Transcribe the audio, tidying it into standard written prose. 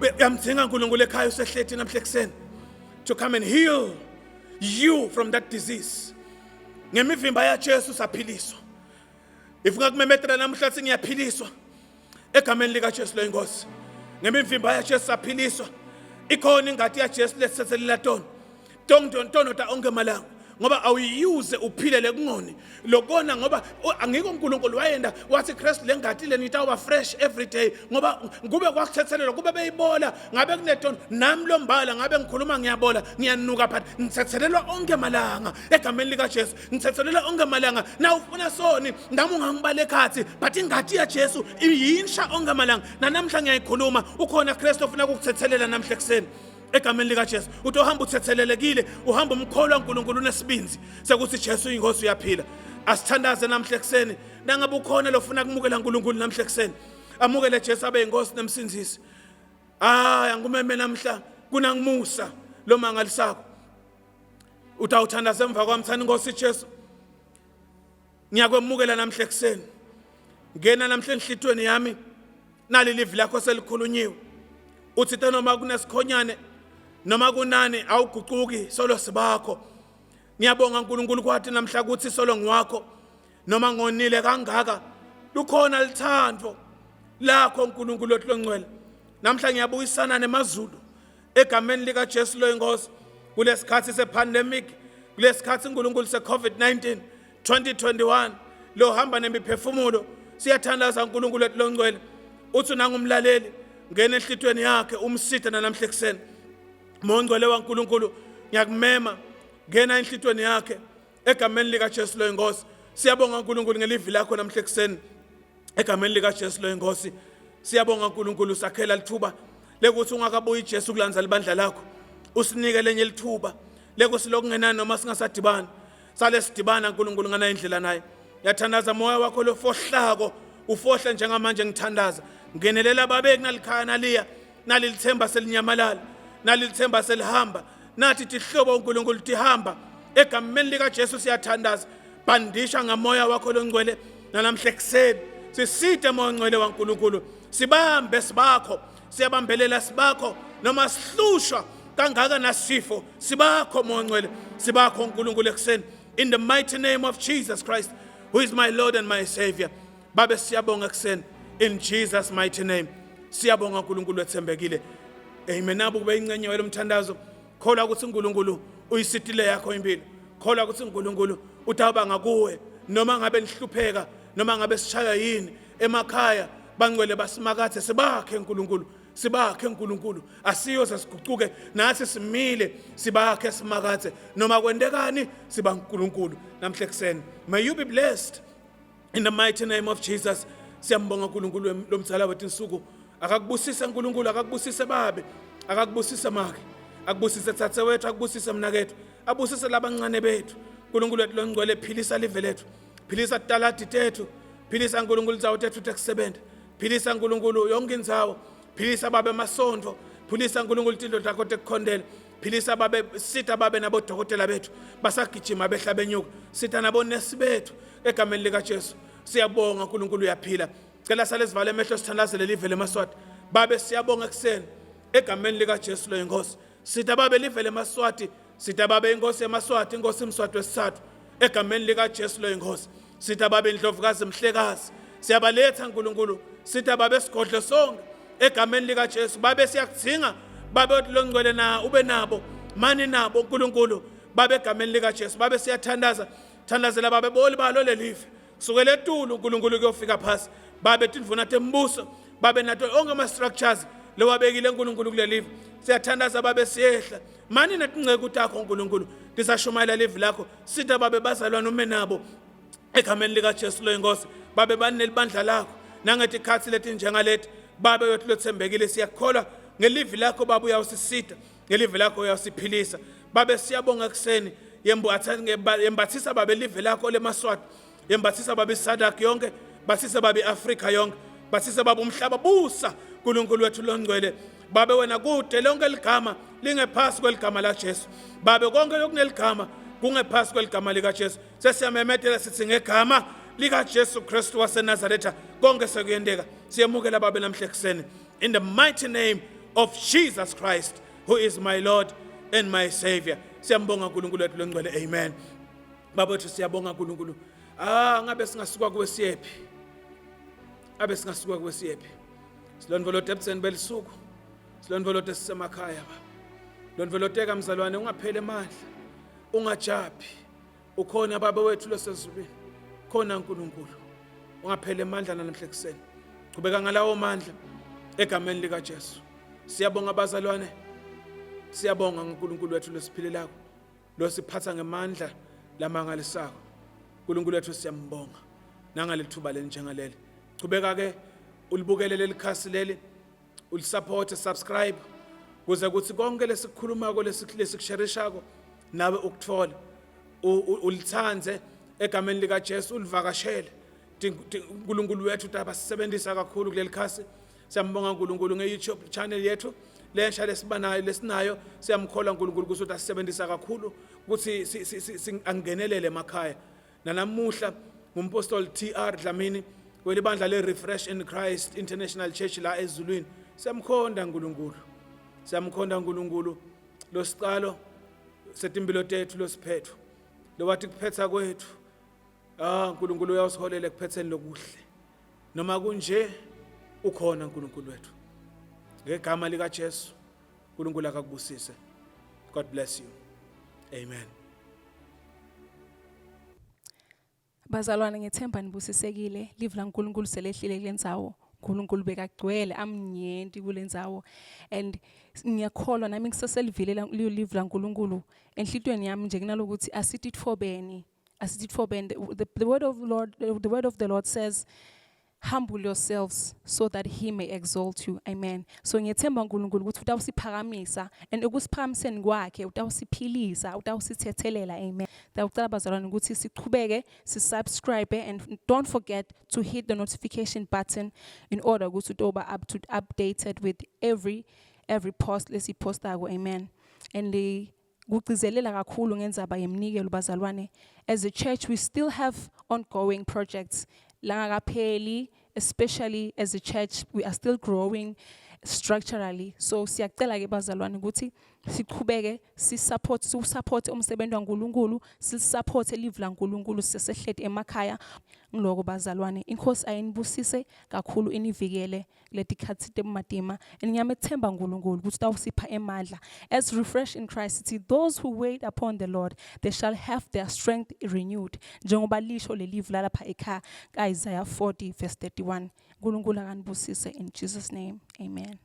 Uyamdinga uNkulunkulu ekhaya usehlethi namhla ekseni to come and heal you from that disease. Ngemivimba yaJesu saphiliswa. If ungakumemethela namhla sithi ngiyaphiliswa egameni lika Jesu lo inkosi. Ngemivimba yaJesu saphiliswa. Ikhona ingadi yaJesu lesithethelela tona. Tontonota onke malanga. Ngoba awuyuse uphilele kungoni lokona ngoba angiko uNkulunkulu wayenda wathi Christ lengadi le nitawuba fresh every day ngoba kube kwakuthethelelwa kube beyibola ngabe kunetona nami lo mbala ngabe ngikhuluma ngiyabola ngiyanuka phathi ngithethelelwa onke malanga egameni lika Jesu ngithethelelwa onke malanga na ufuna soni ngami ungangibala ekhathi but ingadi yaJesu iyinsha onke malanga namhla ngiyayikhuluma ukhona Christ ofuna ukukuthethelela namhla ekseni egameni lika Jesu utohamba uthethelelekile uhamba umkholwa uNkulunkulu nesibinzi sekuthi Jesu inkosi uyaphila asithandaze namhla ekseni nangabe ukhona lofuna kumukela uNkulunkulu namhla ekseni amukele Jesu abe inkosi nemsinzisi angumeme namhla kunangimusa lo mangalisakho utawuthandaza emva kwamthanda inkosi Jesu ngiyakwemukela namhla ekseni ngena namhla enhlitweni yami nali livi lakho selikhulunyiwe uthi noma kunesikhonyane noma kunani awuguquki solo sibakho ngiyabonga uNkulunkulu kwathi namhla ukuthi solo ngiwakho noma ngonile kangaka lukhona lithando lakho uNkulunkulu ohlongcwele namhla ngiyabuyisana nemazulu egameni lika Jesu lo inkosi kulesikhathi sepandemic kulesikhathi uNkulunkulu seCovid-19 2021 lo hamba nemiphefumulo siyathandaza uNkulunkulu ohlongcwele uthi nangumlaleli ngene enhlitweni yakhe umsitha namhla ekseni Mongcwele waNkulunkulu ngiyakumema ngena enhlitweni yakhe egameni lika Jesu lo inkosi siyabonga uNkulunkulu ngelivi lakho namhla ekseni egameni lika Jesu lo inkosi siyabonga uNkulunkulu sakhela lithuba lekuthi ungakabuyi iJesu kulandza libandla lakho usinike lenye lithuba lekuthi lokungenani noma singasadibani sale sidibana uNkulunkulu ngana indlela naye yathandaza moya wakho lofohlako ufohle njengamanje ngithandaza ngenelela babeki nalikhaya naliya nalilithemba selinyamalala nalilithemba selihamba nathi tihlobo uNkulunkulu tihamba egameni lika Jesu siyathandaza bandisha ngamoya wakho longcwele namhla ekseni sisite moya ongcwele waNkulunkulu sibambe sibakho siyabambelela sibakho noma sihlushwa kangaka nasifo sibakho moya ongcwele sibakho uNkulunkulu ekseni in the mighty name of Jesus Christ who is my Lord and my Savior babe siyabonga ekseni in Jesus mighty name siyabonga uNkulunkulu ethembekile amen nabo kube ingcenye welomthandazo khola ukuthi uNkulunkulu uyisitile yakho impilo khola ukuthi uNkulunkulu utaba ngakuwe noma ngabe nihlupheka noma ngabe sishaya yini emakhaya bangcwele basimakathe sibakhe uNkulunkulu asiyo sasiguquke nathi simile sibakhe simakathe noma kwendekani siba uNkulunkulu namhla ekseni may you be blessed in the mighty name of Jesus siyambonga uNkulunkulu lomzala wethu insuku akakubusisa uNkulunkulu akakubusise babe akakubusisa makhe akubusise thathe wethu akubusise mnakethu abusise labancane bethu uNkulunkulu wethu longcwele philisa live lethu philisa talati tethu philisa uNkulunkulu zawo tethu tekusebenta philisa uNkulunkulu yonke indzawo philisa babe masondvo philisa uNkulunkulu tindlo takho tekukhondela philisa babe sita babe nabodokotela bethu basagijima behla benyuka sita nabonesi bethu egameni lika Jesu siyabonga uNkulunkulu uyaphila cela sale sivale emehlo sithandazele live leMaswati babe siyabonga ekseni egameni lika Jesu lo inkosi sita babe live leMaswati sita babe inkosi yeMaswati inkosi iMswati wesithathu egameni lika Jesu lo inkosi sita babe indlovukazi mhlekazi siyabaletha uNkulunkulu sita babe sigodlo sonke egameni lika Jesu babe siyakudzinga babe longcwele na ube nabo mani nabo uNkulunkulu babe egameni lika Jesu babe siyathandaza thandazela babe boli balo lelive sukele etulu uNkulunkulu kuyofika phasi babe tindvuna tembuso babe nato onke ama structures lowabekile uNkulunkulu kulelive siyathandaza babe siyehla mani natingceke utakho uNkulunkulu tisashumayela live lakho sita babe bazalwana ume nabo egameni lika Jesu lo inkosi babe banelibandla lakho nangethi ikhathi lethi njengalethi babe yothu lothembekile siyakholwa ngelive lakho babe uyawusisita ngelive lakho uyawusiphilisa babe siyabonga ekseni yembathisa babe live lakho leMaswati yembathisa babe Sadak yonke basise babe Africa yonke basise babe umhlaba busa uNkulunkulu wethu longcwele babe wena kude lonke ligama lingephasi kweligama la Jesu babe konke lokuneligama kungephasi kweligama lika Jesu sesiyamemethela sithi ngegama lika Jesu Kristu waseNazaretha konke sekuyendeka siyemukela babe namhla ekseni in the mighty name of Jesus Christ, who is my Lord and my Savior. Siyambonga uNkulunkulu wethu longcwele. Amen. Baba wethu siyabonga uNkulunkulu. Ngabe singasuka kwesiyephi? Abe singasuka kwesiyephi? Silondvolota ebutheni belisuku. Silondvolota sisemakhaya baba. Londvoloteka mzalwane ungaphele amandla. Ungajabi. Ukhona baba wethu losezulwini. Khona uNkulunkulu. Ungaphele amandla namhla ekseni. Qhubeka ngalawo mandla egameni lika Jesu. Siyabonga abazalwane. Siyabonga uNkulunkulu wethu losiphilelako. Losiphatha ngemandla lamangalisako. uNkulunkulu wethu siyambonga nangalelithuba lenjengaleli. Qhubeka ke ulibukele leli khasi leli, ulisupport, subscribe kuze kuthi konke lesikhulumako lesikusherishako nawe ukuthola. Ulithanze egameni lika Jesu, ulivakashele. uNkulunkulu wethu tabasebenzisa kakhulu kuleli khasi. Siyambonga uNkulunkulu ngeYouTube channel yethu lensha lesinayo. Siyamkhola uNkulunkulu ukuthi asisebenzisa kakhulu ukuthi angenelele emakhaya. Nanamuhla ngumpostoli TR Dlamini welibandla le-Refresh in Christ International Church la ezulwini. Siyamkhonda uNkulunkulu. Siyamkhonda uNkulunkulu losiqalo setimpilo tethu losiphetho. Lo wathi kuphetha kwethu. uNkulunkulu uyasiholela ekuphetheni lokuhle. Noma kunje ukhona uNkulunkulu wethu. Ngegama lika Jesu uNkulunkulu akakubusise. God bless you. Amen. Bazalwane ngethemba nibusisekile, live la uNkulunkulu selehlile kulendzawo. uNkulunkulu bekagcwele amnyenti kulendzawo, and ngiyakholwa nami ngiseselivile live la uNkulunkulu enhlitweni yami nje kunalokuthi asititfobeni. The word of the Lord says, humble yourselves so that he may exalt you. Amen. So ngiyethemba uNkulunkulu ukuthi utawusiphakamisa, and ukusiphakamiseni kwakhe utawusiphilisa, utawusithethelela. Amen. Dawucela bazalwane ukuthi siqhubeke, subscribe, and don't forget to hit the notification button in order ukuthi utoba updated with every post lesipostako. Amen. And kugcizelela kakhulu ngendzaba yemnikelo bazalwane. As a church we still have ongoing projects. Langakapheli, especially as a church, we are still growing structurally. So siyacela ke bazalwane ukuthi siqhubeke support umsebenzi waNkulunkulu, support live la uNkulunkulu sisehlede emakhaya. Ngiloko bazalwane, inkosi ayinibusise kakhulu inivikele letikhathi tematima. Ngiyamethemba uNkulunkulu ukuthi tawusipha emandla. As Refresh in Christ, those who wait upon the Lord, they shall have their strength renewed. Njengoba lisho lelive lapha ekhaya kaIsaiah 40 verse 31. uNkulunkulu akanibusise in Jesus name. Amen.